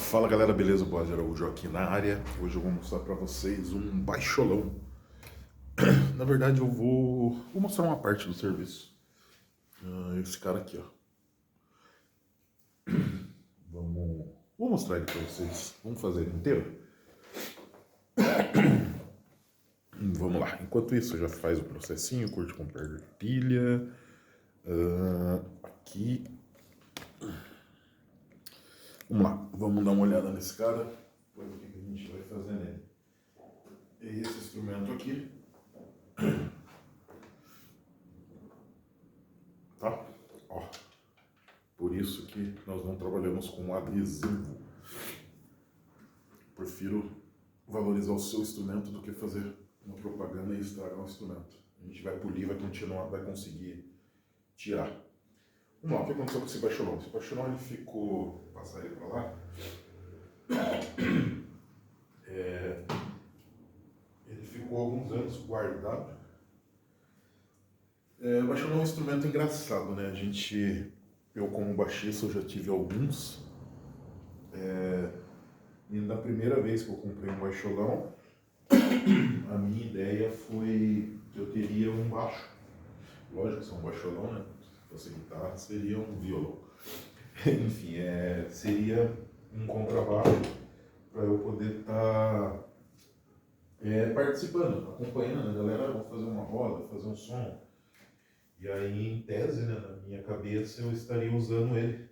Fala galera, beleza? Boaz Araújo aqui na área. Hoje eu vou mostrar pra vocês um baixolão. Na verdade eu vou mostrar uma parte do serviço. Esse cara aqui, ó. Vou mostrar ele pra vocês. Vamos fazer ele inteiro? Vamos lá. Enquanto isso, já faz o processinho, curte, compartilha. Aqui. Vamos lá, vamos dar uma olhada nesse cara, ver o que a gente vai fazer nele. E esse instrumento aqui, tá? Ó, por isso que nós não trabalhamos com adesivo. Prefiro valorizar o seu instrumento do que fazer uma propaganda e estragar o instrumento. A gente vai polir, vai continuar, vai conseguir tirar. Vamos lá, o que aconteceu com esse baixolão? Esse baixolão ele ficou... Vou passar ele para lá. Ele ficou alguns anos guardado. O baixolão é um instrumento engraçado, né? Eu como baixista, eu já tive alguns. E na primeira vez que eu comprei um baixolão, a minha ideia foi que eu teria um baixo. Lógico que é um baixolão, né? Se fosse guitarra, seria um violão. Enfim, seria um contrabaixo para eu poder estar participando, acompanhando a galera, vou fazer uma roda, fazer um som. E aí, em tese, né, na minha cabeça, eu estaria usando ele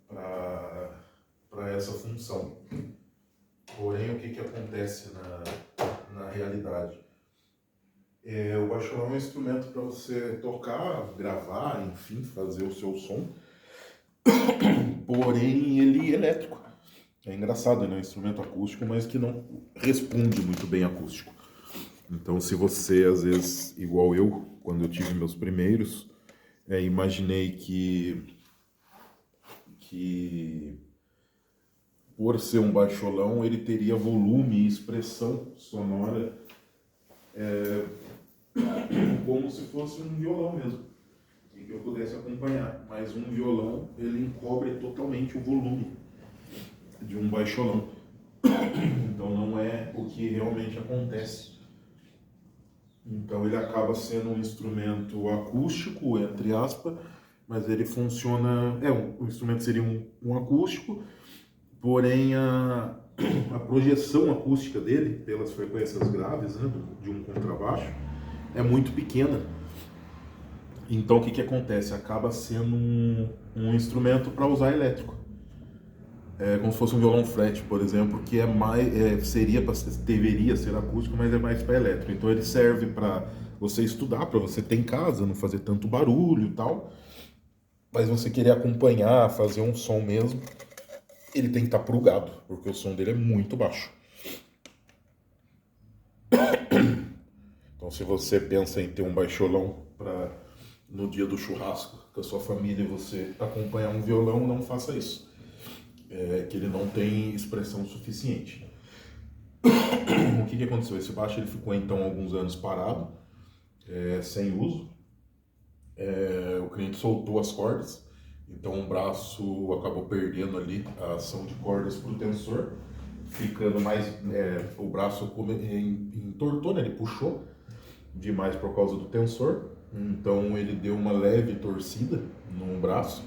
para essa função. Porém, o que acontece na realidade? O baixolão é um instrumento para você tocar, gravar, enfim, fazer o seu som. Porém, ele é elétrico. É engraçado, né? É um instrumento acústico, mas que não responde muito bem acústico. Então, se você, às vezes, igual eu, quando eu tive meus primeiros, imaginei que por ser um baixolão, ele teria volume e expressão sonora como se fosse um violão mesmo, e que eu pudesse acompanhar. Mas um violão, ele encobre totalmente o volume de um baixolão. Então não é o que realmente acontece. Então ele acaba sendo um instrumento acústico, entre aspas, mas ele funciona... o instrumento seria um acústico, porém a projeção acústica dele, pelas frequências graves, né, de um contrabaixo, é muito pequena. Então o que acontece? Acaba sendo um instrumento para usar elétrico. Como se fosse um violão fret, por exemplo, que deveria ser acústico, mas é mais para elétrico. Então ele serve para você estudar, para você ter em casa, não fazer tanto barulho e tal. Mas você querer acompanhar, fazer um som mesmo, ele tem que estar plugado, porque o som dele é muito baixo. Então se você pensa em ter um baixolão para no dia do churrasco com a sua família e você acompanhar um violão, não faça isso. Que ele não tem expressão suficiente. O que aconteceu? Esse baixo ele ficou então alguns anos parado, sem uso. O cliente soltou as cordas, então o braço acabou perdendo ali a ação de cordas para o tensor, ficando mais... o braço entortou, né? Ele puxou demais por causa do tensor, então ele deu uma leve torcida no braço.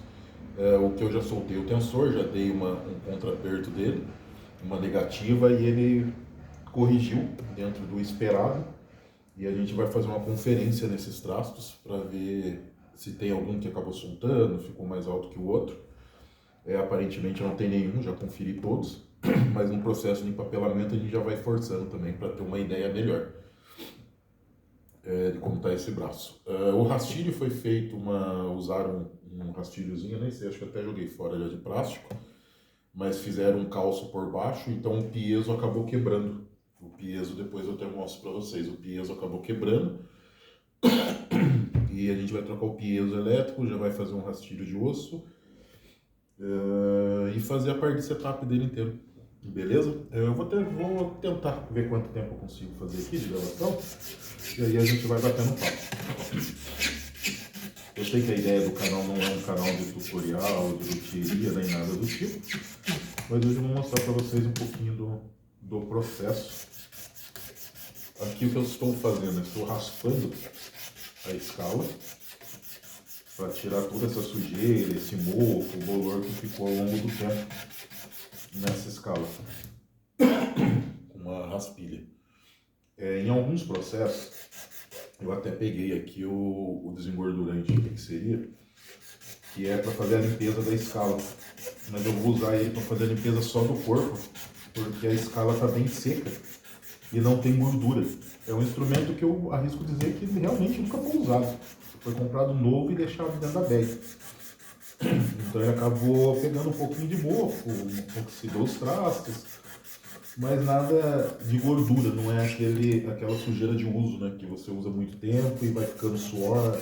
O que eu já soltei o tensor, já dei um contraperto dele, uma negativa, e ele corrigiu dentro do esperado. E a gente vai fazer uma conferência nesses trastos para ver se tem algum que acabou soltando, ficou mais alto que o outro. Aparentemente não tem nenhum, já conferi todos, mas no processo de empapelamento a gente já vai forçando também para ter uma ideia melhor de como está esse braço. O rastilho foi feito, usaram um rastilhozinho, nem sei, acho que até joguei fora já de plástico, mas fizeram um calço por baixo, então o piezo acabou quebrando. O piezo, depois eu até mostro para vocês, o piezo acabou quebrando, e a gente vai trocar o piezo elétrico, já vai fazer um rastilho de osso, e fazer a parte de setup dele inteiro. Beleza? Eu vou tentar ver quanto tempo eu consigo fazer aqui de gravação, e aí a gente vai batendo papo. Eu sei que a ideia do canal não é um canal de tutorial, de luthieria, nem nada do tipo, Mas hoje eu vou mostrar para vocês um pouquinho do processo. Aqui o que eu estou fazendo, eu estou raspando a escala para tirar toda essa sujeira, esse mofo, o bolor que ficou ao longo do tempo nessa escala, com uma raspilha. Em alguns processos, eu até peguei aqui o desengordurante, que seria, que é para fazer a limpeza da escala, mas eu vou usar ele para fazer a limpeza só do corpo, porque a escala está bem seca e não tem gordura. É um instrumento que eu arrisco dizer que realmente nunca foi usado. Foi comprado novo e deixado dentro da bag. Então ele acabou pegando um pouquinho de mofo, oxidou os trastes, mas nada de gordura, não é aquela sujeira de uso, né? Que você usa muito tempo e vai ficando suor,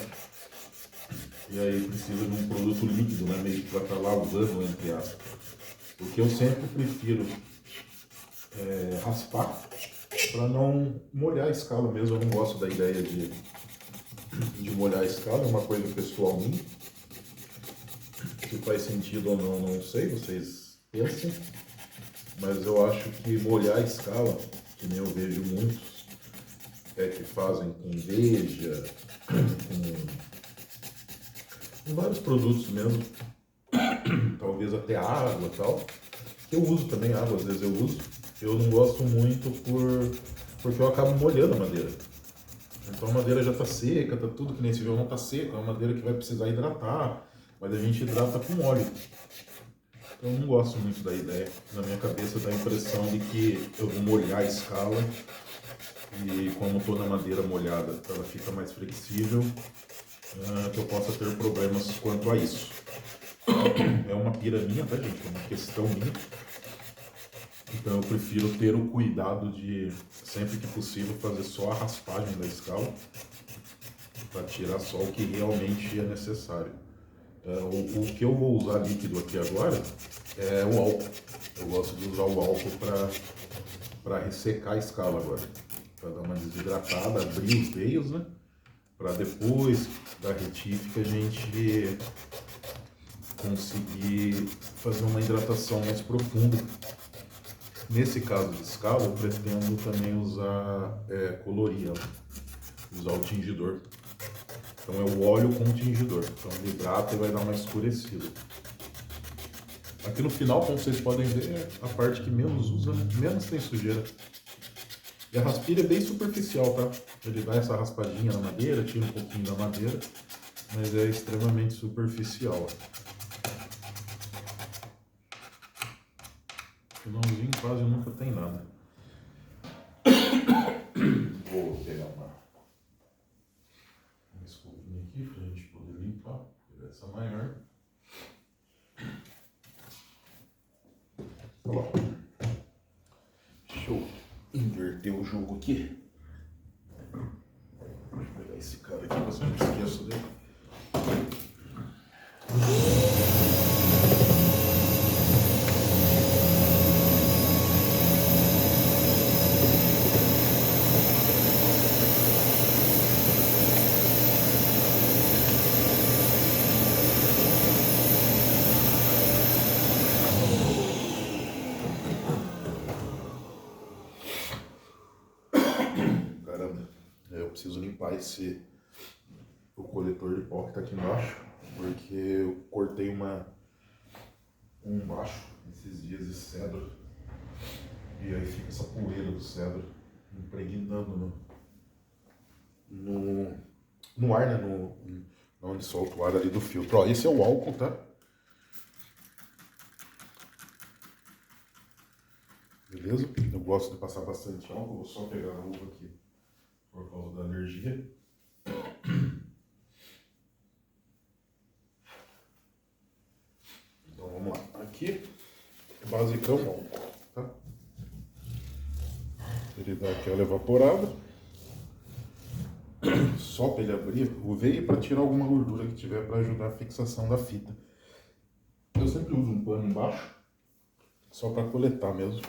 e aí precisa de um produto líquido, né? Meio que para estar lá usando, entre aspas. Porque eu sempre prefiro raspar para não molhar a escala mesmo. Eu não gosto da ideia de molhar a escala, é uma coisa pessoal minha. Se faz sentido ou não, não sei, vocês pensem. Mas eu acho que molhar a escala, que nem eu vejo muitos, que fazem com veja, com vários produtos mesmo, talvez até água e tal. Eu uso também água, às vezes eu uso. Eu não gosto muito porque eu acabo molhando a madeira. Então a madeira já está seca, tá tudo que nem esse violão está seco, é uma madeira que vai precisar hidratar, mas a gente hidrata com óleo. Então eu não gosto muito da ideia. Na minha cabeça dá a impressão de que eu vou molhar a escala e como toda madeira molhada ela fica mais flexível, que eu possa ter problemas quanto a isso. É uma pira minha, tá, gente? É uma questão minha. Então eu prefiro ter o cuidado de, sempre que possível, fazer só a raspagem da escala para tirar só o que realmente é necessário. O que eu vou usar líquido aqui agora é o álcool. Eu gosto de usar o álcool para ressecar a escala agora, para dar uma desidratada, abrir os veios, né? Para depois da retífica a gente conseguir fazer uma hidratação mais profunda. Nesse caso de escala, eu pretendo também usar colorir ela, usar o tingidor. Então é o óleo com o tingidor. Então ele hidrata e vai dar uma escurecida. Aqui no final, como vocês podem ver, é a parte que menos usa, menos tem sujeira. E a raspilha é bem superficial, tá? Ele dá essa raspadinha na madeira, tira um pouquinho da madeira, mas é extremamente superficial. Finalzinho quase nunca tem nada. Vou pegar uma escovinha aqui pra gente poder limpar. Pegar essa maior. Olha lá. Deixa eu inverter o jogo aqui. Deixa eu pegar esse cara aqui, mas eu não esqueço dele. Caramba, eu preciso limpar o coletor de pó que tá aqui embaixo, porque eu cortei um baixo esses dias de cedro e aí fica essa poeira do cedro impregnando no ar, né? Onde solta o ar ali do filtro. Ó, esse é o álcool, tá? Beleza? Eu gosto de passar bastante álcool, vou só pegar a luva aqui por causa da alergia. Então vamos lá. Aqui, basicão álcool, tá? Ele dá aquela evaporada. Só para ele abrir o veio para tirar alguma gordura que tiver para ajudar a fixação da fita. Eu sempre uso um pano embaixo, só para coletar mesmo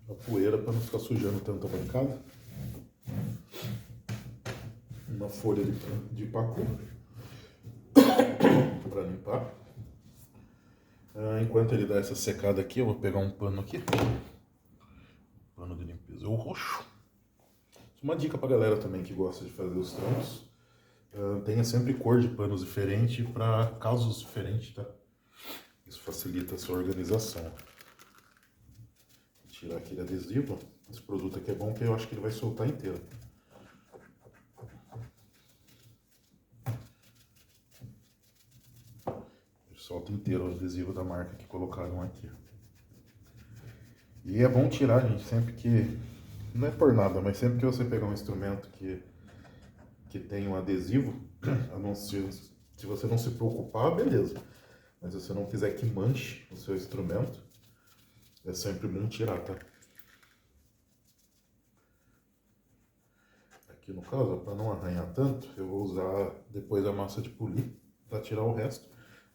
a poeira, para não ficar sujando tanto a bancada. Uma folha de pacu para limpar. Enquanto ele dá essa secada aqui, eu vou pegar um pano aqui. Pano de limpeza, o roxo. Uma dica pra galera também que gosta de fazer os trampos. Tenha sempre cor de panos diferente para casos diferentes, tá? Isso facilita a sua organização. Vou tirar aquele adesivo. Esse produto aqui é bom porque eu acho que ele vai soltar inteiro. Ele solta inteiro o adesivo da marca que colocaram aqui. E é bom tirar, gente, sempre que... Não é por nada, mas sempre que você pegar um instrumento que tem um adesivo, a não ser, se você não se preocupar, beleza. Mas se você não quiser que manche o seu instrumento, é sempre bom tirar, tá? Aqui no caso, para não arranhar tanto, eu vou usar depois a massa de polir para tirar o resto.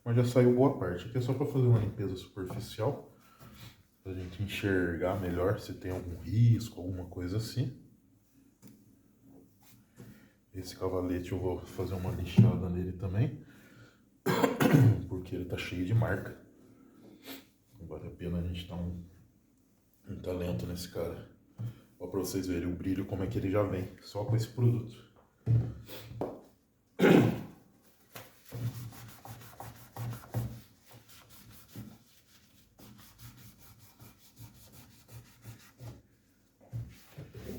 Mas já saiu boa parte. Aqui é só para fazer uma limpeza superficial, para a gente enxergar melhor se tem algum risco, alguma coisa assim. Esse cavalete eu vou fazer uma lixada nele também, porque ele tá cheio de marca. Não vale a pena a gente dar um talento nesse cara. Ó, pra vocês verem o brilho, como é que ele já vem, só com esse produto.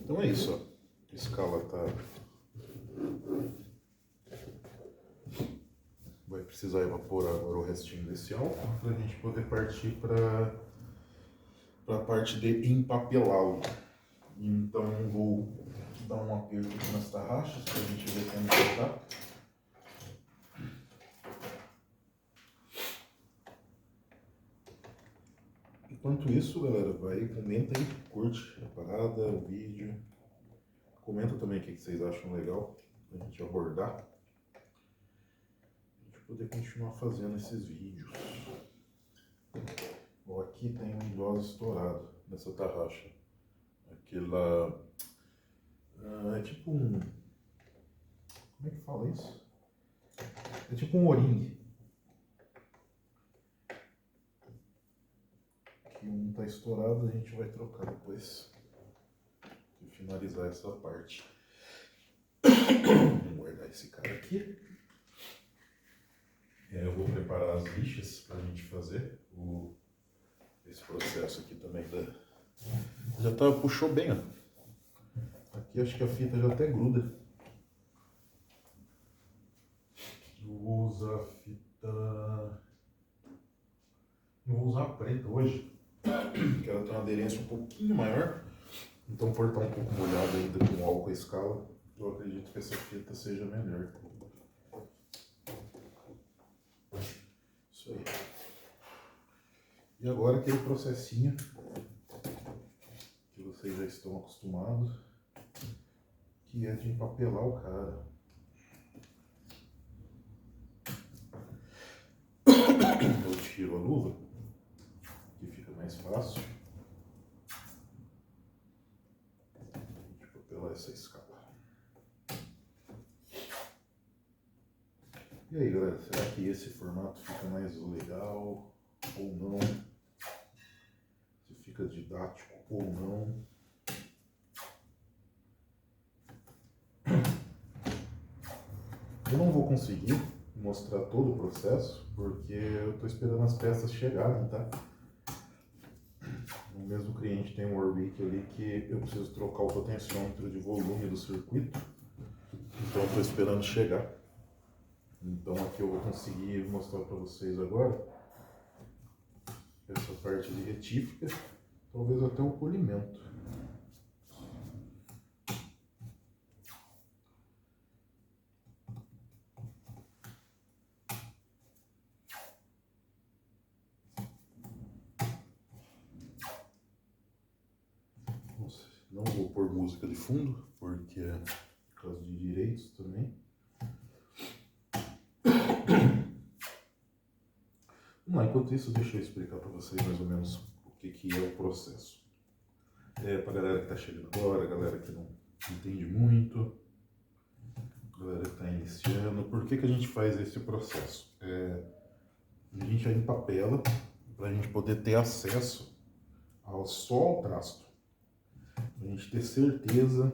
Então é isso, ó. A escala tá... Vai precisar evaporar agora o restinho desse álcool pra gente poder partir pra parte de empapelá-lo. Então vou dar um aperto aqui nas tarraxas pra gente ver como que tá. Enquanto isso, galera, vai, comenta aí, curte a parada, o vídeo. Comenta também o que vocês acham legal pra gente abordar. Pra gente poder continuar fazendo esses vídeos. Ó, aqui tem um idoso estourado nessa tarraxa. Aquela... é tipo um... Como é que fala isso? É tipo um O-ring. Que um tá estourado, a gente vai trocar depois. E finalizar essa parte. Vamos guardar esse cara aqui. Eu vou preparar as lixas pra gente fazer esse processo aqui também. Já tá, puxou bem, ó. Aqui acho que a fita já até gruda. Eu vou usar a fita... Eu vou usar a preta hoje, que ela tem uma aderência um pouquinho maior. Então por estar um pouco molhado ainda com álcool à escala, eu acredito que essa fita seja melhor. Isso aí. E agora aquele processinho que vocês já estão acostumados, que é de empapelar o cara. Eu tiro a luva, que fica mais fácil. De empapelar essa escala. E aí, galera, será que esse formato fica mais legal ou não? Se fica didático ou não? Eu não vou conseguir mostrar todo o processo, porque eu estou esperando as peças chegarem, tá? O mesmo cliente tem um Warwick ali que eu preciso trocar o potenciômetro de volume do circuito, então eu estou esperando chegar. Então aqui eu vou conseguir mostrar para vocês agora essa parte de retífica, talvez até o polimento. Não vou pôr música de fundo, porque é por causa de direitos também. Vamos lá, enquanto isso, deixa eu explicar para vocês mais ou menos o que é o processo. Para a galera que está chegando agora, a galera que não entende muito, a galera que está iniciando, por que a gente faz esse processo? A gente empapela para a gente poder ter acesso só ao trasto. Para a gente ter certeza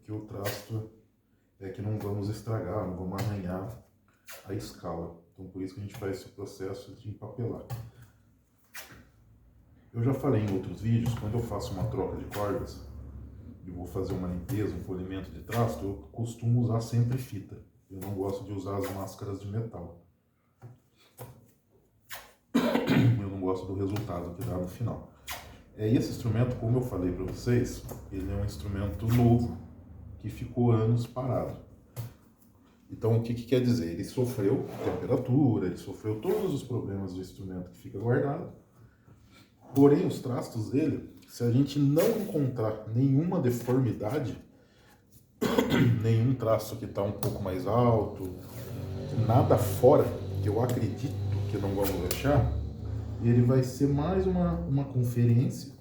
que o trasto é que não vamos estragar, não vamos arranhar a escala. Então por isso que a gente faz esse processo de empapelar. Eu já falei em outros vídeos, quando eu faço uma troca de cordas e vou fazer uma limpeza, um polimento de trasto, eu costumo usar sempre fita. Eu não gosto de usar as máscaras de metal. Eu não gosto do resultado que dá no final. Esse instrumento, como eu falei para vocês, ele é um instrumento novo, que ficou anos parado. Então o que quer dizer? Ele sofreu temperatura, ele sofreu todos os problemas do instrumento que fica guardado. Porém, os trastos dele, se a gente não encontrar nenhuma deformidade, nenhum trasto que está um pouco mais alto, nada fora, que eu acredito que não vamos achar, ele vai ser mais uma conferência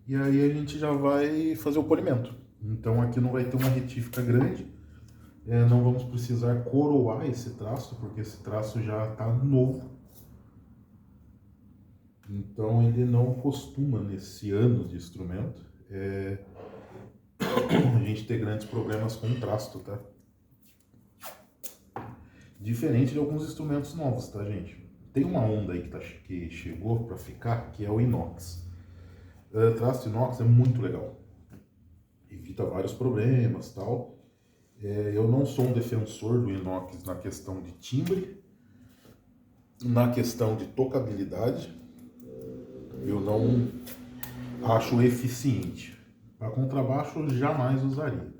e aí a gente já vai fazer o polimento. Então aqui não vai ter uma retífica grande, não vamos precisar coroar esse trasto, porque esse trasto já está novo. Então ele não costuma, nesse ano de instrumento, a gente ter grandes problemas com o trasto, tá? Diferente de alguns instrumentos novos, tá, gente? Tem uma onda aí que chegou para ficar, que é o inox. Trasto inox é muito legal. Evita vários problemas, tal. Eu não sou um defensor do inox na questão de timbre, na questão de tocabilidade. Eu não acho eficiente. Para contrabaixo, eu jamais usaria.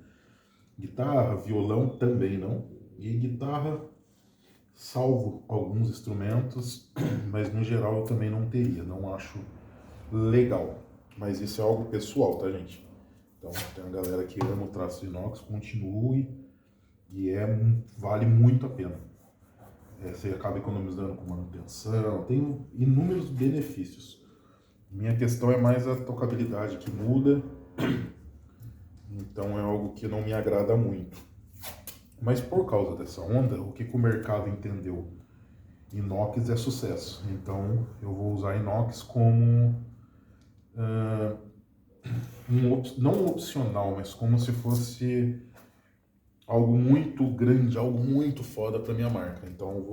Guitarra, violão também não. E guitarra, salvo alguns instrumentos, mas no geral eu também não teria, não acho legal. Mas isso é algo pessoal, tá, gente? Então tem uma galera que ama o trasto inox, continue, e vale muito a pena. Você acaba economizando com manutenção, tem inúmeros benefícios. Minha questão é mais a tocabilidade que muda, então é algo que não me agrada muito. Mas por causa dessa onda, o que o mercado entendeu? Inox é sucesso. Então eu vou usar inox como não opcional, mas como se fosse algo muito grande, algo muito foda para minha marca. Então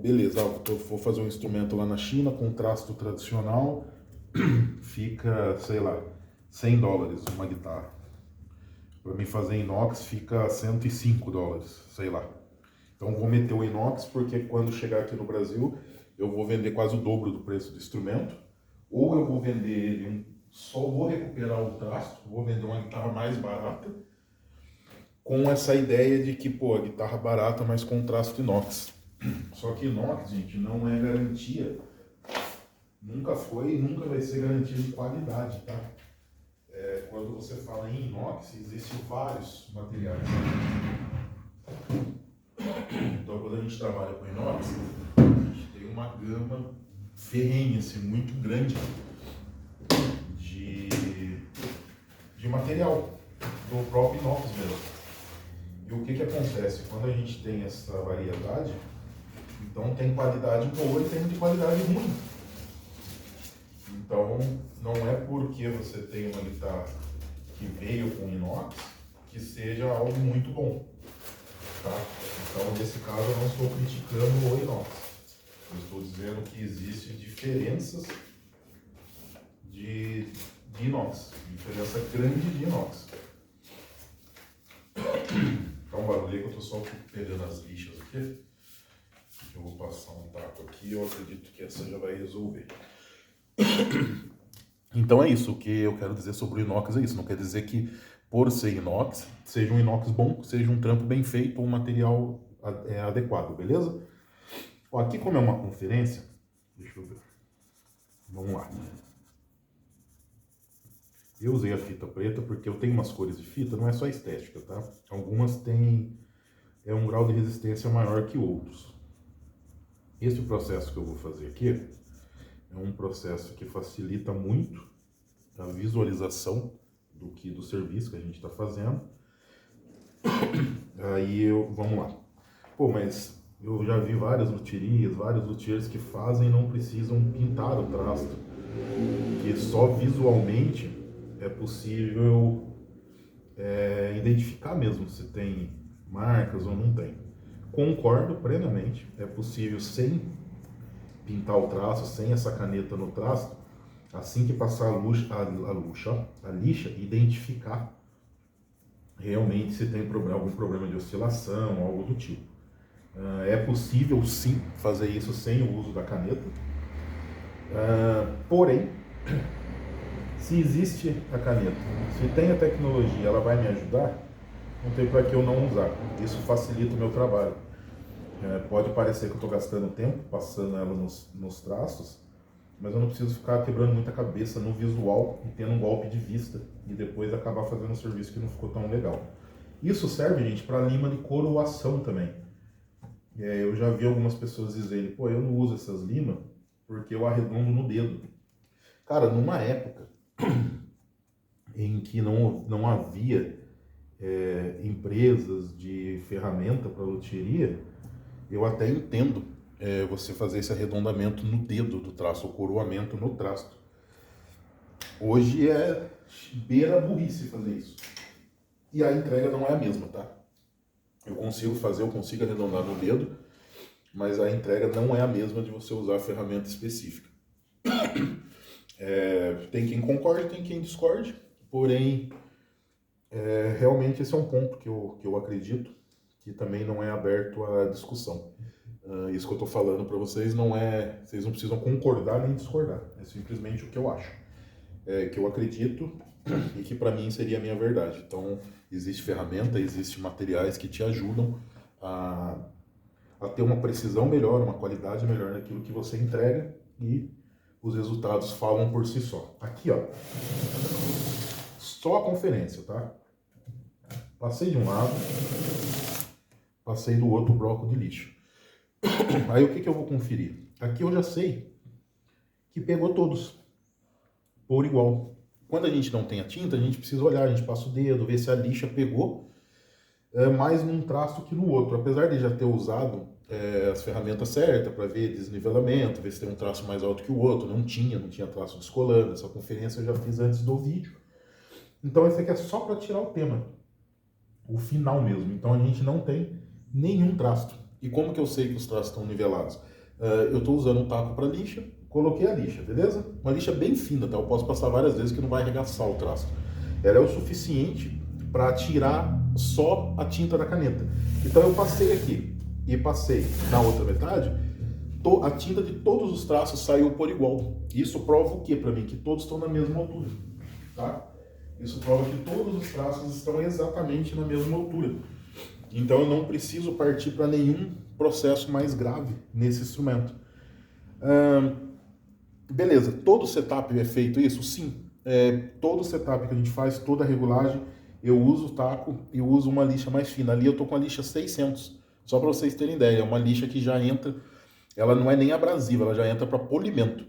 beleza, vou fazer um instrumento lá na China com trasto tradicional, fica, sei lá, $100 uma guitarra. Para mim fazer inox fica $105, sei lá. Então vou meter o inox porque quando chegar aqui no Brasil eu vou vender quase o dobro do preço do instrumento, ou eu vou vender ele, só vou recuperar o trasto, vou vender uma guitarra mais barata, com essa ideia de que, pô, a guitarra barata, mas com trasto inox. Só que inox, gente, não é garantia, nunca foi e nunca vai ser garantia de qualidade, tá? Quando você fala em inox, existem vários materiais. Então, quando a gente trabalha com inox, a gente tem uma gama ferrenha, assim, muito grande de material do próprio inox mesmo. E o que acontece? Quando a gente tem essa variedade, então tem qualidade boa e tem de qualidade ruim. Então, não é porque você tem uma guitarra que veio com inox que seja algo muito bom, tá? Então, nesse caso, eu não estou criticando o inox. Eu estou dizendo que existem diferenças de inox, diferença grande de inox. Tá um barulho que eu estou só pegando as lixas aqui. Eu vou passar um taco aqui e eu acredito que essa já vai resolver. Então é isso, o que eu quero dizer sobre o inox é isso. Não quer dizer que por ser inox, seja um inox bom, seja um trampo bem feito, um material adequado, beleza? Ó, aqui como é uma conferência, deixa eu ver. Vamos lá. Eu usei a fita preta porque eu tenho umas cores de fita, não é só estética, tá? Algumas têm um grau de resistência maior que outros. Esse processo que eu vou fazer aqui é um processo que facilita muito a visualização do serviço que a gente está fazendo. Vamos lá. Pô, mas Eu já vi várias lutherias, vários luthiers que fazem e não precisam pintar o trasto, que só visualmente é possível identificar mesmo se tem marcas ou não tem. Concordo plenamente, é possível sem pintar o traço, sem essa caneta no traço, assim que passar a lixa, identificar realmente se tem algum problema de oscilação, algo do tipo. É possível sim fazer isso sem o uso da caneta, porém, se existe a caneta, se tem a tecnologia, ela vai me ajudar, não tem para que eu não usar. Isso facilita o meu trabalho. Pode parecer que eu estou gastando tempo passando ela nos traços, mas eu não preciso ficar quebrando muita cabeça no visual e tendo um golpe de vista e depois acabar fazendo um serviço que não ficou tão legal. Isso serve, gente, para lima de coroação também. Eu já vi algumas pessoas dizerem, pô, eu não uso essas limas porque eu arredondo no dedo. Cara, numa época em que não havia empresas de ferramenta para luthieria, eu até entendo você fazer esse arredondamento no dedo do traço, o coroamento no traço. Hoje é beira a burrice fazer isso. E a entrega não é a mesma, tá? Eu consigo arredondar no dedo, mas a entrega não é a mesma de você usar a ferramenta específica. Tem quem concorde, tem quem discorde, porém, realmente esse é um ponto que eu acredito que também não é aberto à discussão. Isso que eu estou falando para vocês vocês não precisam concordar nem discordar, é simplesmente o que eu acho, que eu acredito e que para mim seria a minha verdade. Então, existe ferramenta, existe materiais que te ajudam a ter uma precisão melhor, uma qualidade melhor naquilo que você entrega e os resultados falam por si só. Aqui, ó, só a conferência, tá? Passei de um lado, passei do outro bloco de lixo. Aí o que eu vou conferir? Aqui eu já sei que pegou todos por igual. Quando a gente não tem a tinta, a gente precisa olhar, a gente passa o dedo, ver se a lixa pegou mais num traço que no outro. Apesar de já ter usado as ferramentas certas para ver desnivelamento, ver se tem um traço mais alto que o outro, não tinha traço descolando. Essa conferência eu já fiz antes do vídeo. Então esse aqui é só para tirar o tema, o final mesmo. Então a gente não tem nenhum traço. E como que eu sei que os traços estão nivelados? Eu estou usando um taco para lixa, coloquei a lixa, beleza? Uma lixa bem fina, tá? Eu posso passar várias vezes que não vai arregaçar o traço. Ela é o suficiente para tirar só a tinta da caneta. Então eu passei aqui e passei na outra metade, a tinta de todos os traços saiu por igual. Isso prova o que para mim? Que todos estão na mesma altura, tá? Isso prova que todos os traços estão exatamente na mesma altura. Então eu não preciso partir para nenhum processo mais grave nesse instrumento. Beleza, todo setup é feito isso? Sim. Todo setup que a gente faz, toda a regulagem, eu uso o taco e uso uma lixa mais fina. Ali eu tô com a lixa 600, só para vocês terem ideia. É uma lixa que já entra, ela não é nem abrasiva, ela já entra para polimento.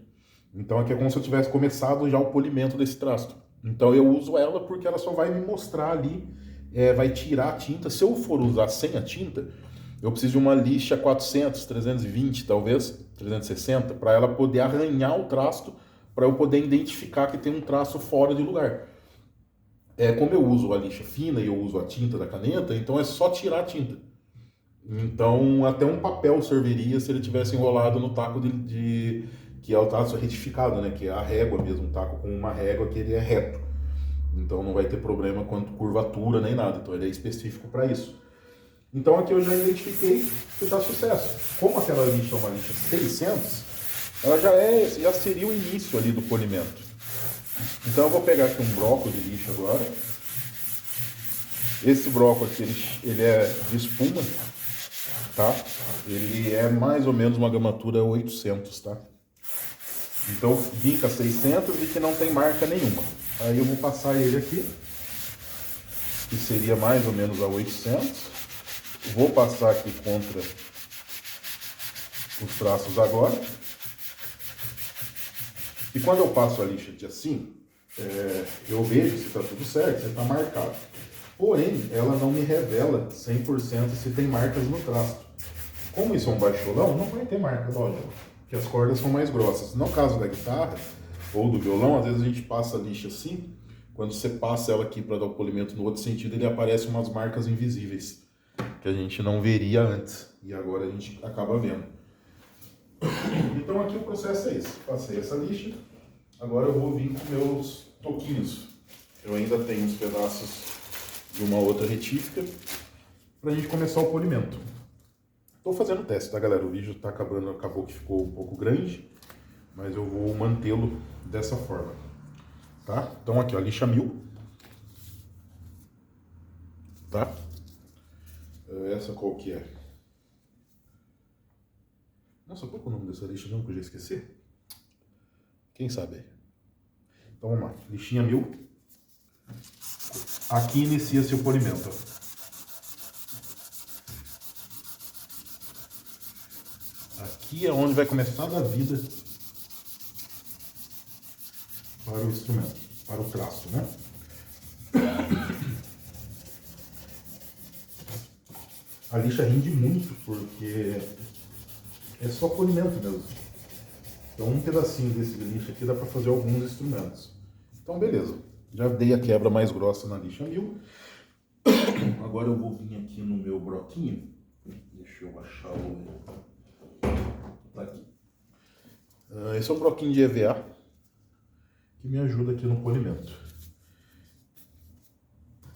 Então aqui é como se eu tivesse começado já o polimento desse trasto. Então eu uso ela porque ela só vai me mostrar ali, vai tirar a tinta. Se eu for usar sem a tinta, eu preciso de uma lixa 400, 320 talvez, 360, para ela poder arranhar o trasto, para eu poder identificar que tem um traço fora de lugar. Como eu uso a lixa fina e eu uso a tinta da caneta, então é só tirar a tinta. Então até um papel serviria se ele tivesse enrolado no taco que é o taco retificado, né? Que é a régua mesmo, um taco com uma régua que ele é reto. Então não vai ter problema quanto curvatura nem nada, então ele é específico para isso. Então aqui eu já identifiquei que está sucesso. Como aquela lixa é uma lixa 600, ela já seria o início ali do polimento. Então eu vou pegar aqui um bloco de lixo agora. Esse bloco aqui, ele é de espuma, tá? Ele é mais ou menos uma gramatura 800, tá? Então vinca 600 e que não tem marca nenhuma. Aí eu vou passar ele aqui, que seria mais ou menos a 800. Vou passar aqui contra os traços agora. E quando eu passo a lixa de assim, eu vejo se está tudo certo, se está marcado. Porém, ela não me revela 100% se tem marcas no traço. Como isso é um baixolão, não vai ter marca, lógico, porque as cordas são mais grossas. No caso da guitarra ou do violão, às vezes a gente passa a lixa assim, quando você passa ela aqui para dar o polimento no outro sentido, ele aparece umas marcas invisíveis, que a gente não veria antes, e agora a gente acaba vendo. Então aqui o processo é esse, passei essa lixa, agora eu vou vir com meus toquinhos. Eu ainda tenho uns pedaços de uma outra retífica, para a gente começar o polimento. Estou fazendo teste, tá, galera? O vídeo está acabando, acabou que ficou um pouco grande, mas eu vou mantê-lo dessa forma, tá? Então aqui, ó, lixa 1000, tá? Essa qual que é? Nossa, qual é o nome dessa lixa mesmo que eu já esqueci? Quem sabe aí? Então vamos lá, lixinha 1000. Aqui inicia-se o polimento, ó. Aqui é onde vai começar a dar vida para o instrumento, para o traço, né? A lixa rende muito porque é só polimento mesmo. Então um pedacinho desse de lixa aqui dá para fazer alguns instrumentos. Então beleza, já dei a quebra mais grossa na lixa 1000. Agora eu vou vir aqui no meu broquinho. Deixa eu achar o... Tá aqui. Esse é o broquinho de EVA que me ajuda aqui no polimento.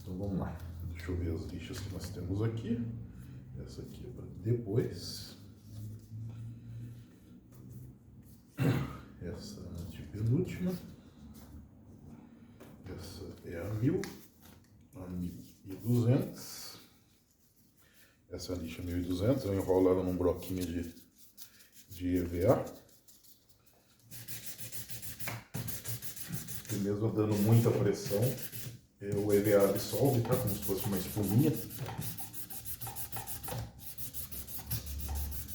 Então vamos lá. Deixa eu ver as lixas que nós temos aqui. Essa aqui é para depois. Essa é a antepenúltima. Essa é a 1000. A 1200. Essa é a lixa 1200. Eu enrolo ela num broquinho de EVA. E mesmo dando muita pressão, o EVA dissolve, tá? Como se fosse uma espuminha.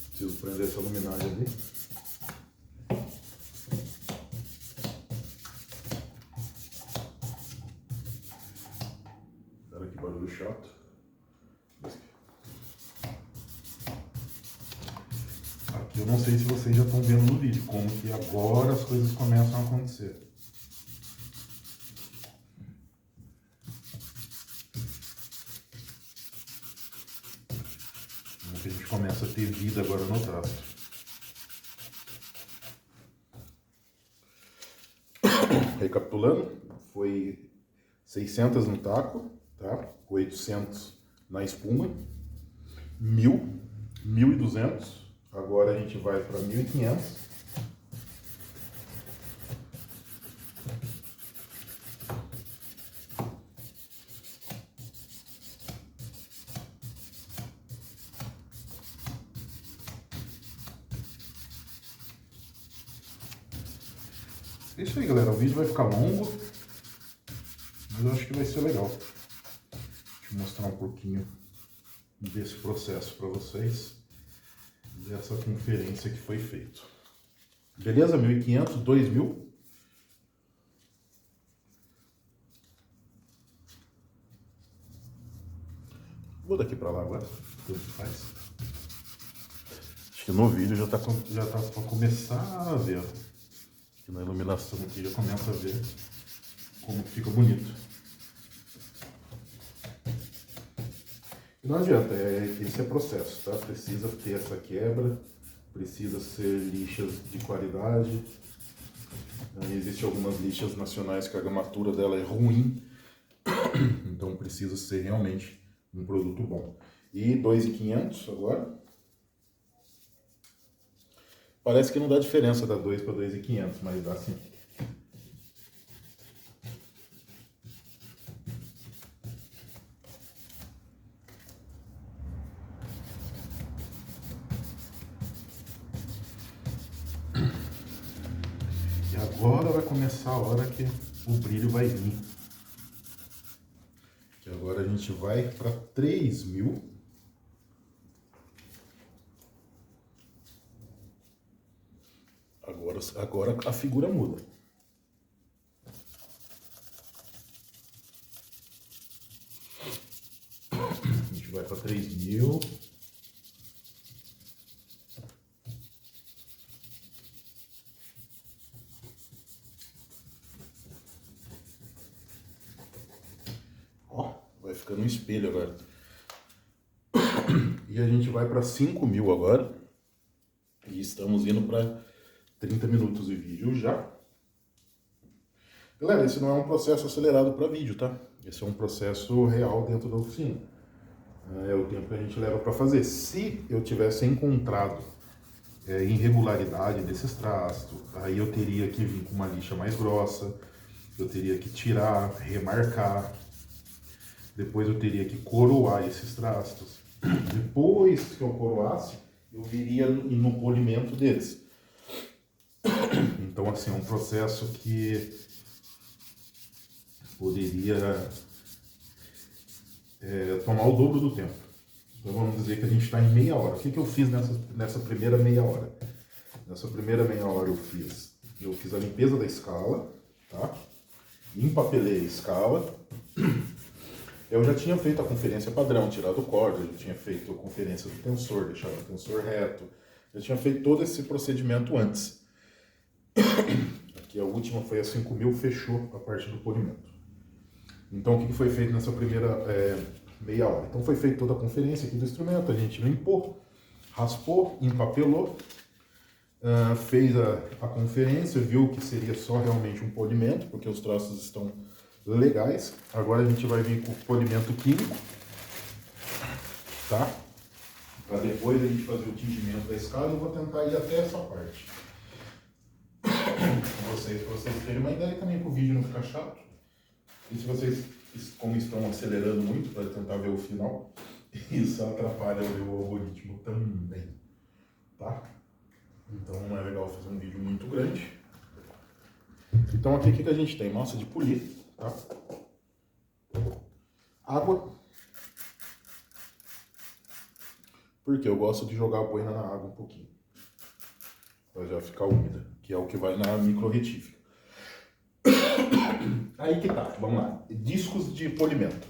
Preciso prender essa luminária ali. Olha que barulho chato. Aqui eu não sei se vocês já estão vendo no vídeo, como que agora as coisas começam a acontecer. Que a gente começa a ter vida agora no traço. Recapitulando, foi 600 no taco, tá? 800 na espuma, 1000, 1200, agora a gente vai para 1500. É isso aí, galera. O vídeo vai ficar longo, mas eu acho que vai ser legal. Deixa eu mostrar um pouquinho desse processo para vocês, dessa conferência que foi feito. Beleza? 1500, 2000. Vou daqui para lá agora, tudo que faz. Acho que no vídeo já tá para começar a ver. Na iluminação aqui já começa a ver como que fica bonito. E não adianta, esse é processo, tá? Precisa ter essa quebra, precisa ser lixas de qualidade. Existem algumas lixas nacionais que a gramatura dela é ruim, então precisa ser realmente um produto bom. E 2.500 agora. Parece que não dá diferença da 2 para 2.500, mas dá sim. E agora vai começar a hora que o brilho vai vir. Que agora a gente vai para 3.000. Agora a figura muda. A gente vai para 3.000. ficando um espelho agora. E a gente vai para 5.000 agora. E estamos indo para 30 minutos de vídeo já. Galera, esse não é um processo acelerado para vídeo, tá? Esse é um processo real dentro da oficina. É o tempo que a gente leva para fazer. Se eu tivesse encontrado irregularidade desses trastos, aí eu teria que vir com uma lixa mais grossa, eu teria que tirar, remarcar, depois eu teria que coroar esses trastos. Depois que eu coroasse, eu viria no polimento deles. Então, assim, é um processo que poderia tomar o dobro do tempo. Então vamos dizer que a gente está em meia hora. O que eu fiz nessa primeira meia hora? Nessa primeira meia hora eu fiz a limpeza da escala, tá? Empapelei a escala. Eu já tinha feito a conferência padrão, tirado o corda, eu já tinha feito a conferência do tensor, deixado o tensor reto. Eu tinha feito todo esse procedimento antes. Aqui a última foi a 5.000, fechou a parte do polimento. Então o que foi feito nessa primeira meia hora? Então foi feita toda a conferência aqui do instrumento, a gente limpou, raspou, empapelou, fez a conferência, viu que seria só realmente um polimento, porque os traços estão legais. Agora a gente vai vir com o polimento químico, tá? Para depois a gente fazer o tingimento da escala. Eu vou tentar ir até essa parte com vocês, para vocês terem uma ideia também, para o vídeo não ficar chato. E se vocês, como estão acelerando muito para tentar ver o final, isso atrapalha o algoritmo também, tá? Então não é legal fazer um vídeo muito grande. Então aqui o que a gente tem? Massa de polir, tá? Água. Porque eu gosto de jogar a boina na água um pouquinho, para já ficar úmida, que é o que vai na micro-retífica. Aí que tá, vamos lá. Discos de polimento.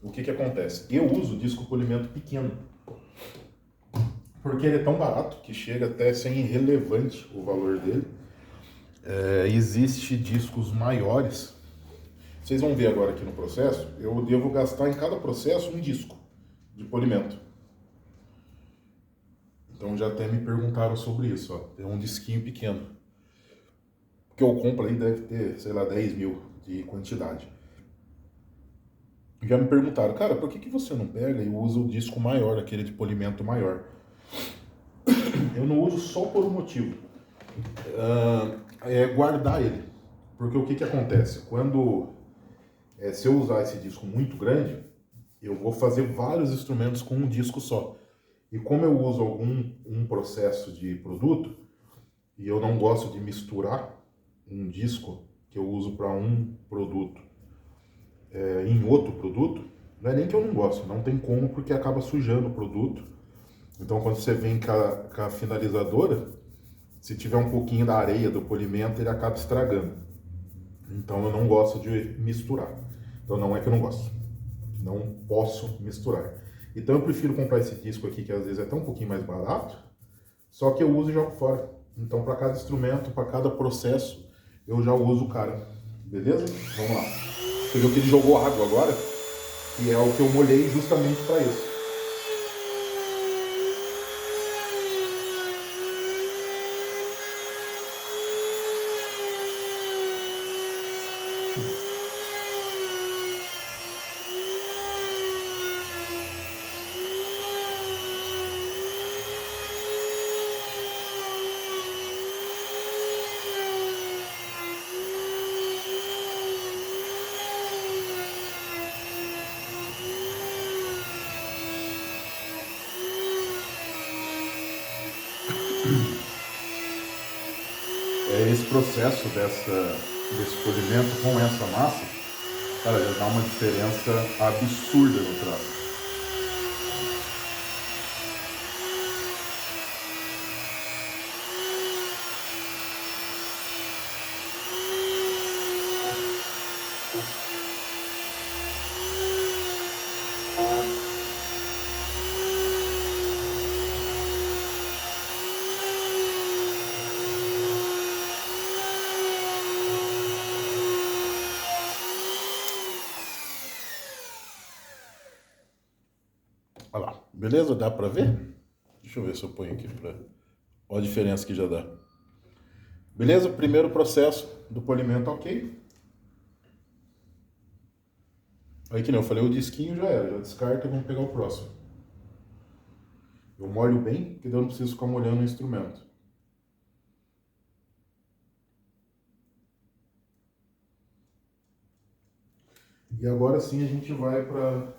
O que acontece? Eu uso disco polimento pequeno, porque ele é tão barato que chega até a ser irrelevante o valor dele. Existe discos maiores. Vocês vão ver agora aqui no processo, eu devo gastar em cada processo um disco de polimento. Então já até me perguntaram sobre isso, ó. É um disquinho pequeno. O que eu compro aí deve ter, sei lá, 10.000 de quantidade. Já me perguntaram, cara, por que você não pega e usa o disco maior, aquele de polimento maior? Eu não uso só por um motivo. Guardar ele. Porque o que acontece? Se eu usar esse disco muito grande, eu vou fazer vários instrumentos com um disco só. E como eu uso um processo de produto, e eu não gosto de misturar um disco que eu uso para um produto em outro produto, não é nem que eu não gosto, não tem como, porque acaba sujando o produto. Então quando você vem com a finalizadora, se tiver um pouquinho da areia do polimento, ele acaba estragando. Então eu não gosto de misturar. Então não é que eu não gosto, não posso misturar. Então eu prefiro comprar esse disco aqui, que às vezes é até um pouquinho mais barato, só que eu uso e jogo fora. Então para cada instrumento, para cada processo, eu já uso o cara. Beleza? Vamos lá. Você viu que ele jogou água agora, que é o que eu molhei justamente para isso. Esse processo desse polimento com essa massa, cara, já dá uma diferença absurda no traço. Olha lá, beleza? Dá pra ver? Deixa eu ver se eu ponho aqui pra... Olha a diferença que já dá. Beleza? Primeiro processo do polimento, ok. Aí que nem eu falei, o disquinho já era, já descarta e vamos pegar o próximo. Eu molho bem, porque daí eu não preciso ficar molhando o instrumento. E agora sim a gente vai para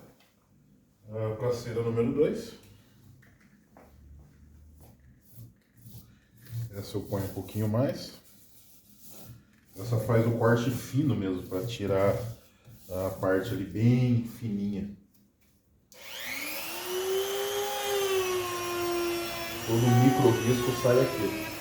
a cera número 2. Essa eu ponho um pouquinho mais. Essa faz o corte fino mesmo, para tirar a parte ali bem fininha. Todo micro risco sai aqui.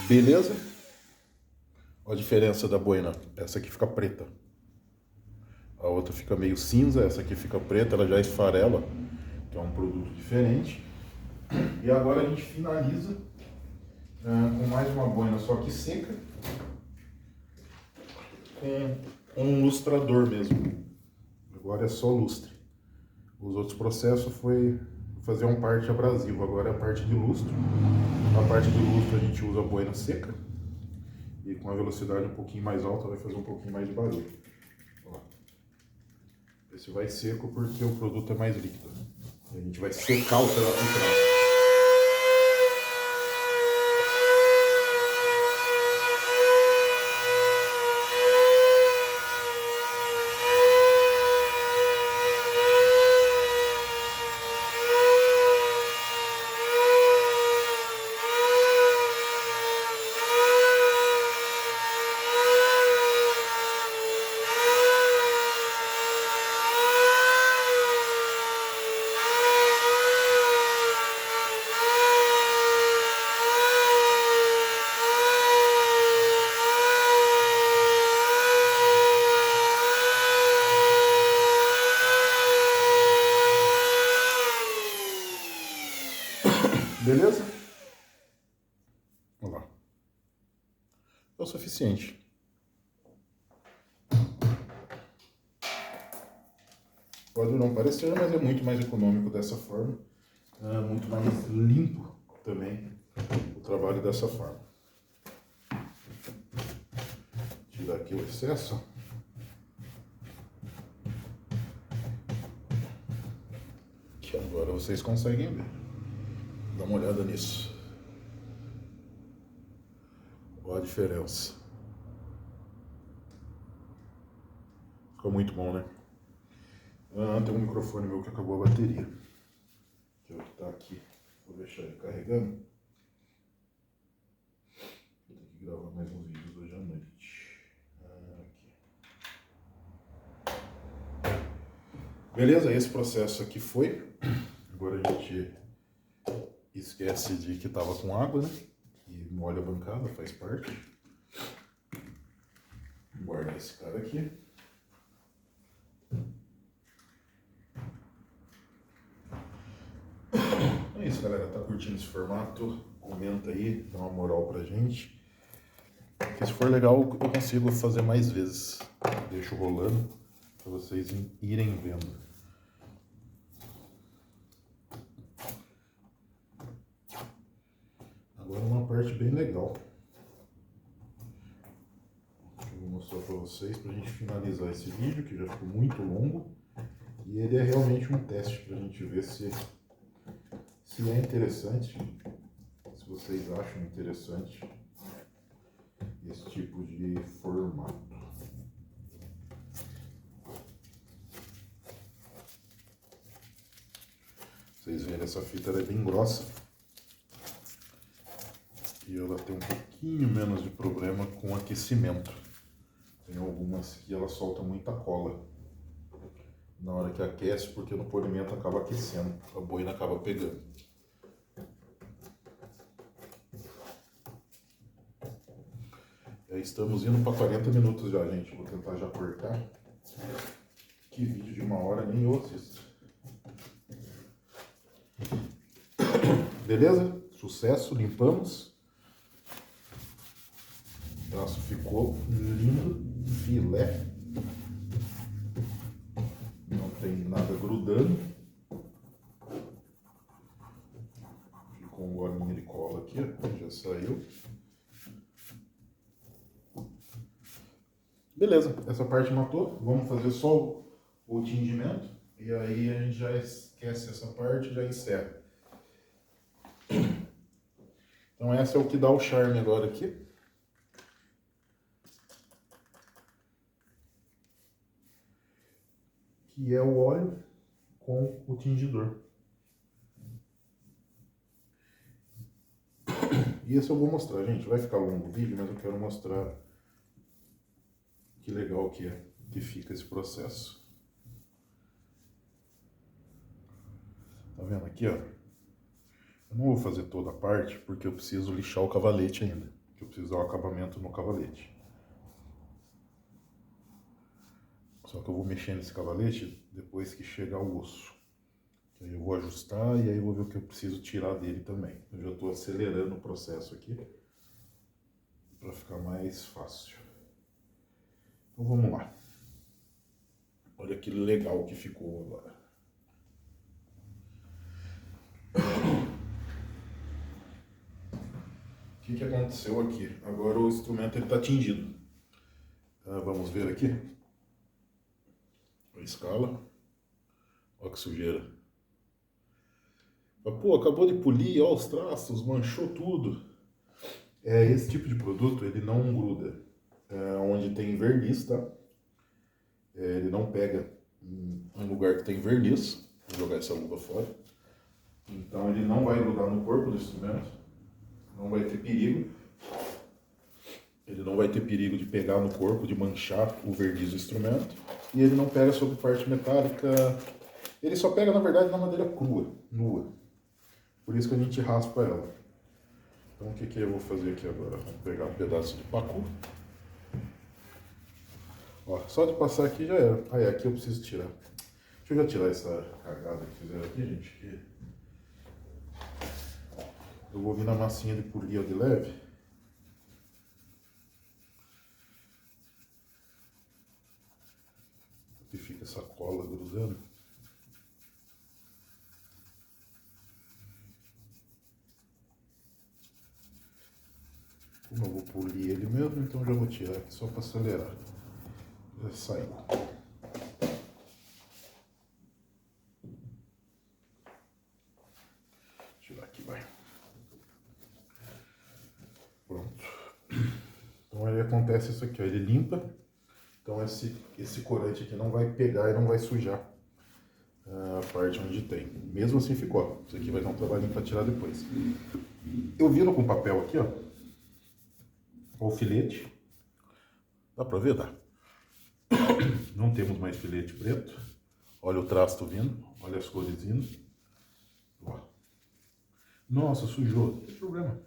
Beleza? Olha a diferença da boina. Essa aqui fica preta. A outra fica meio cinza, essa aqui fica preta, ela já esfarela, que é um produto diferente. E agora a gente finaliza com mais uma boina, só que seca, com um lustrador mesmo. Agora é só lustre. Os outros processos foi fazer um parte abrasivo, agora é a parte de lustro. A parte de lustro a gente usa a boina seca e com a velocidade um pouquinho mais alta vai fazer um pouquinho mais de barulho. Ó. Esse vai seco porque o produto é mais líquido. A gente vai secar o traço. Beleza? Vamos lá. É o suficiente. Pode não parecer, mas é muito mais econômico dessa forma. É muito mais limpo também o trabalho dessa forma. Tirar aqui o excesso. Que agora vocês conseguem ver. Dá uma olhada nisso. Olha a diferença. Ficou muito bom, né? Tem um microfone meu que acabou a bateria. Que é o que tá aqui. Vou deixar ele carregando. Vou ter que gravar mais uns vídeos hoje à noite. Aqui. Beleza? Esse processo aqui foi. Agora a gente esquece de que tava com água, né? E molha a bancada, faz parte. Guarda esse cara aqui. É isso, galera. Tá curtindo esse formato? Comenta aí, dá uma moral pra gente. Porque se for legal, eu consigo fazer mais vezes. Deixo rolando pra vocês irem vendo. Agora uma parte bem legal. Eu vou mostrar pra vocês pra gente finalizar esse vídeo, que já ficou muito longo. E ele é realmente um teste pra gente ver se é interessante, se vocês acham interessante esse tipo de formato. essa fita ela é bem grossa e ela tem um pouquinho menos de problema com aquecimento. Tem algumas que ela solta muita cola na hora que aquece, porque no polimento acaba aquecendo, a boina acaba pegando. Estamos indo para 40 minutos já, gente. Vou tentar já cortar. Que vídeo de 1 hora nem eu assisto. Beleza? Sucesso, limpamos. O traço ficou lindo, filé. Não tem nada grudando. Ficou um golinho de cola aqui, ó. Já saiu. Beleza, essa parte matou. Vamos fazer só o tingimento. E aí a gente já esquece essa parte e já encerra. Então essa é o que dá o charme agora aqui. Que é o óleo com o tingidor. E esse eu vou mostrar, gente. Vai ficar longo o vídeo, mas eu quero mostrar que legal que é, que fica esse processo. Tá vendo aqui, ó? Eu não vou fazer toda a parte, porque eu preciso lixar o cavalete ainda. Eu preciso dar o acabamento no cavalete. Só que eu vou mexer nesse cavalete depois que chegar o osso. Aí eu vou ajustar e aí eu vou ver o que eu preciso tirar dele também. Eu já estou acelerando o processo aqui, para ficar mais fácil. Então vamos lá. Olha que legal que ficou agora. O que aconteceu aqui? Agora o instrumento está tingido. Vamos ver aqui. A escala. Olha que sujeira. Pô, acabou de polir, ó, os traços, manchou tudo. Esse tipo de produto, ele não gruda. Onde tem verniz, tá? Ele não pega em lugar que tem verniz. Vou jogar essa luva fora. Então ele não vai grudar no corpo do instrumento. Não vai ter perigo. Ele não vai ter perigo de pegar no corpo, de manchar o verniz do instrumento. E ele não pega sobre parte metálica. Ele só pega, na verdade, na madeira crua, nua. Por isso que a gente raspa ela. Então o que eu vou fazer aqui agora? Vamos pegar um pedaço de pacu. Ó, só de passar aqui já era. Aí aqui eu preciso tirar. Deixa eu já tirar essa cagada que fizeram aqui, gente. Que eu vou vir na massinha de polir de leve. Que fica essa cola grudando. Como eu vou polir ele mesmo, então já vou tirar aqui só para acelerar. Já saiu. Tirar aqui, vai. Pronto. Então aí acontece isso aqui, ó, ele limpa. Então esse corante aqui não vai pegar e não vai sujar a parte onde tem. Mesmo assim ficou. Isso aqui vai dar um trabalhinho para tirar depois. Eu viro com papel aqui, ó. O filete. Dá pra ver? Dá. Não temos mais filete preto. Olha o trasto vindo. Olha as cores vindo. Ó. Nossa, sujou. Não tem problema.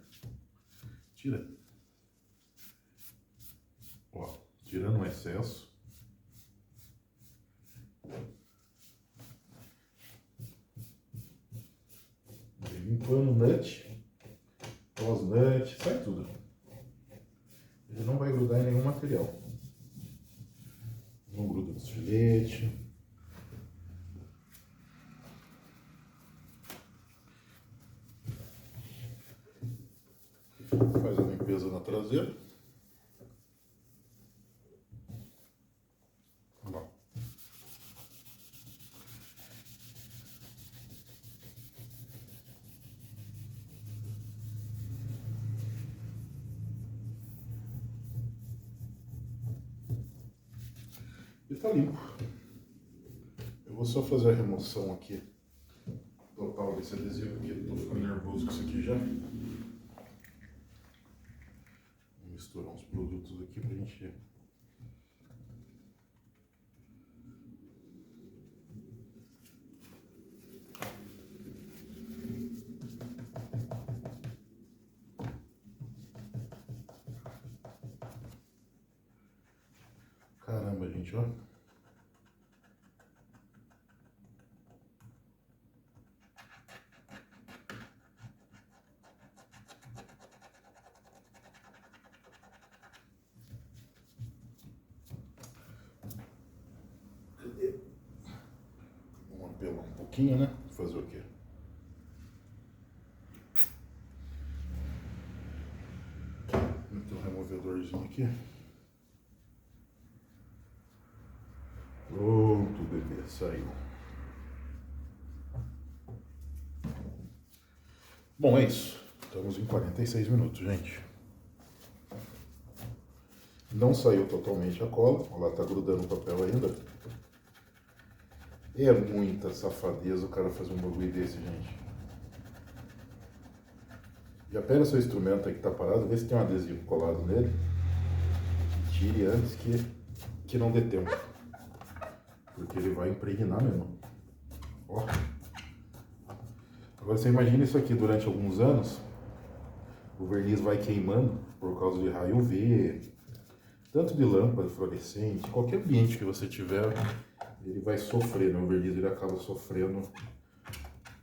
Tira. Ó, tirando o excesso. Limpando o nut. Pós-nut. Sai tudo. Ele não vai grudar em nenhum material. Não gruda nos filetes. Faz a limpeza na traseira. Lá. E tá limpo. Eu vou só fazer a remoção aqui do total desse adesivo aqui. Tô ficando nervoso com isso aqui já. Vou misturar uns produtos aqui pra gente... Caramba, gente, ó. Vamos apelar um pouquinho, né? Fazer o quê? Meter um removedorzinho aqui. Pronto, bebê, saiu. Bom, é isso. Estamos em 46 minutos, gente. Não saiu totalmente a cola. Olha lá, tá grudando o papel ainda. É muita safadeza o cara fazer um bagulho desse, gente. Já pega seu instrumento aí que tá parado, vê se tem um adesivo colado nele. Tire antes que não dê tempo. Porque ele vai impregnar mesmo. Ó. Agora você imagina isso aqui durante alguns anos. O verniz vai queimando por causa de raio UV. Tanto de lâmpada fluorescente, qualquer ambiente que você tiver, ele vai sofrer, né? O verniz ele acaba sofrendo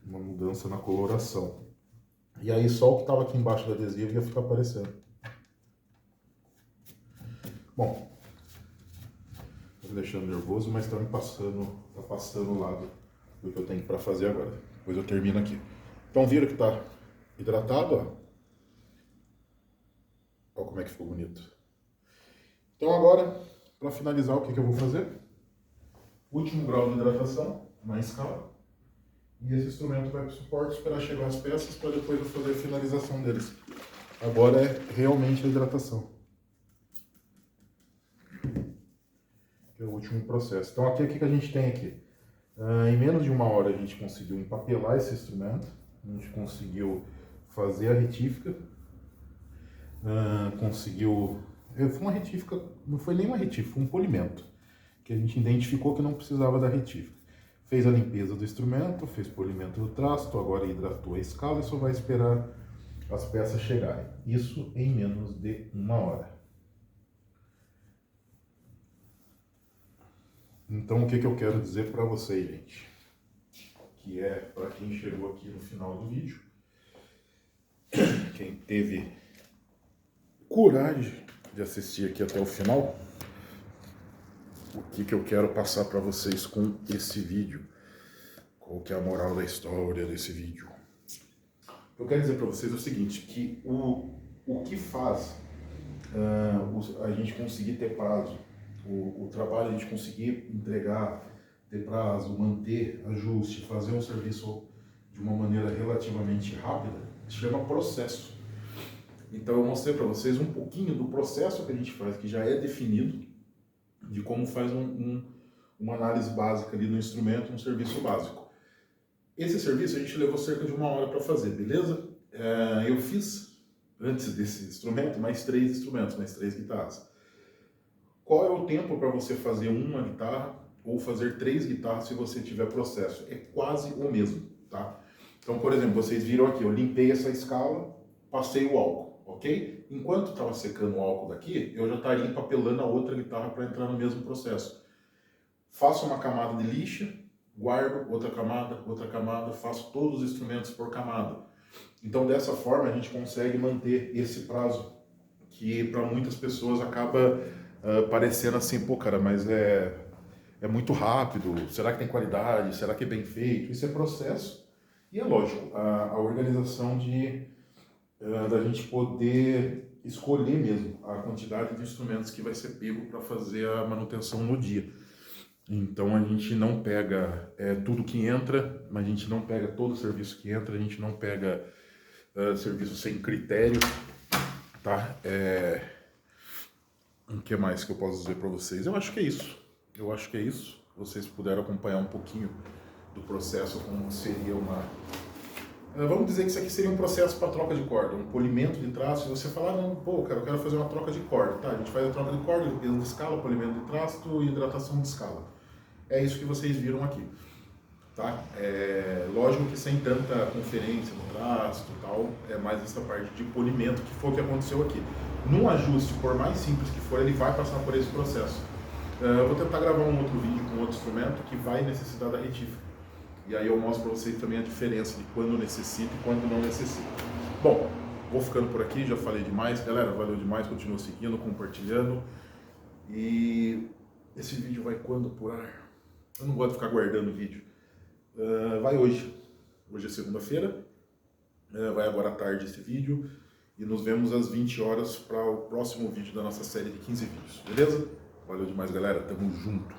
uma mudança na coloração. E aí só o que estava aqui embaixo do adesivo ia ficar aparecendo. Bom, tô me deixando nervoso, mas tá passando o lado do que eu tenho para fazer agora. Depois eu termino aqui. Então viram que tá hidratado, ó. Olha como é que ficou bonito. Então agora, para finalizar, o que eu vou fazer? Último grau de hidratação na escala. E esse instrumento vai para o suporte, esperar chegar as peças para depois eu fazer a finalização deles. Agora é realmente a hidratação. Que é o último processo. Então aqui, o que a gente tem aqui? Em menos de uma hora a gente conseguiu empapelar esse instrumento. A gente conseguiu fazer a retífica. Foi uma retífica, não foi nem uma retífica, foi um polimento. Que a gente identificou que não precisava da retífica. Fez a limpeza do instrumento, fez polimento do trasto, agora hidratou a escala e só vai esperar as peças chegarem. Isso em menos de uma hora. Então o que eu quero dizer para vocês, gente? Que é para quem chegou aqui no final do vídeo, quem teve coragem de assistir aqui até o final, o que eu quero passar para vocês com esse vídeo. Qual que é a moral da história desse vídeo? Eu quero dizer para vocês o seguinte, que o que faz a gente conseguir ter prazo, o trabalho a gente conseguir entregar, ter prazo, manter ajuste, fazer um serviço de uma maneira relativamente rápida, se chama processo. Então eu mostrei para vocês um pouquinho do processo que a gente faz, que já é definido, de como faz uma análise básica ali do instrumento, um serviço básico. Esse serviço a gente levou cerca de uma hora para fazer, beleza? Eu fiz, antes desse instrumento, mais 3 instrumentos, mais 3 guitarras. Qual é o tempo para você fazer uma guitarra ou fazer 3 guitarras se você tiver processo? É quase o mesmo, tá? Então, por exemplo, vocês viram aqui, eu limpei essa escala, passei o álcool, ok? Enquanto estava secando o álcool daqui, eu já estaria empapelando a outra guitarra para entrar no mesmo processo. Faço uma camada de lixa, guardo outra camada, faço todos os instrumentos por camada. Então, dessa forma, a gente consegue manter esse prazo, que para muitas pessoas acaba parecendo assim, pô, cara, mas é muito rápido, será que tem qualidade, será que é bem feito? Isso é processo. E é lógico, a organização da gente poder escolher mesmo a quantidade de instrumentos que vai ser pego para fazer a manutenção no dia. Então a gente não pega tudo que entra, mas a gente não pega todo o serviço que entra, a gente não pega serviço sem critério, tá? O que mais que eu posso dizer para vocês? Eu acho que é isso. Vocês puderam acompanhar um pouquinho do processo, como seria uma Vamos dizer que isso aqui seria um processo para troca de corda, um polimento de traço, e você falar, não, pô, cara, eu quero fazer uma troca de corda, tá? A gente faz a troca de corda, limpeza de escala, polimento de traço e hidratação de escala. É isso que vocês viram aqui, tá? Lógico que sem tanta conferência no traço e tal, é mais essa parte de polimento que foi o que aconteceu aqui. Num ajuste, por mais simples que for, ele vai passar por esse processo. Eu vou tentar gravar um outro vídeo com outro instrumento que vai necessitar da retífica. E aí eu mostro para vocês também a diferença de quando necessita e quando não necessita. Bom, vou ficando por aqui, já falei demais. Galera, valeu demais, continua seguindo, compartilhando. E esse vídeo vai quando por ar? Eu não gosto de ficar guardando vídeo. Vai hoje. Hoje é segunda-feira. Vai agora à tarde esse vídeo. E nos vemos às 20 horas para o próximo vídeo da nossa série de 15 vídeos. Beleza? Valeu demais, galera. Tamo junto.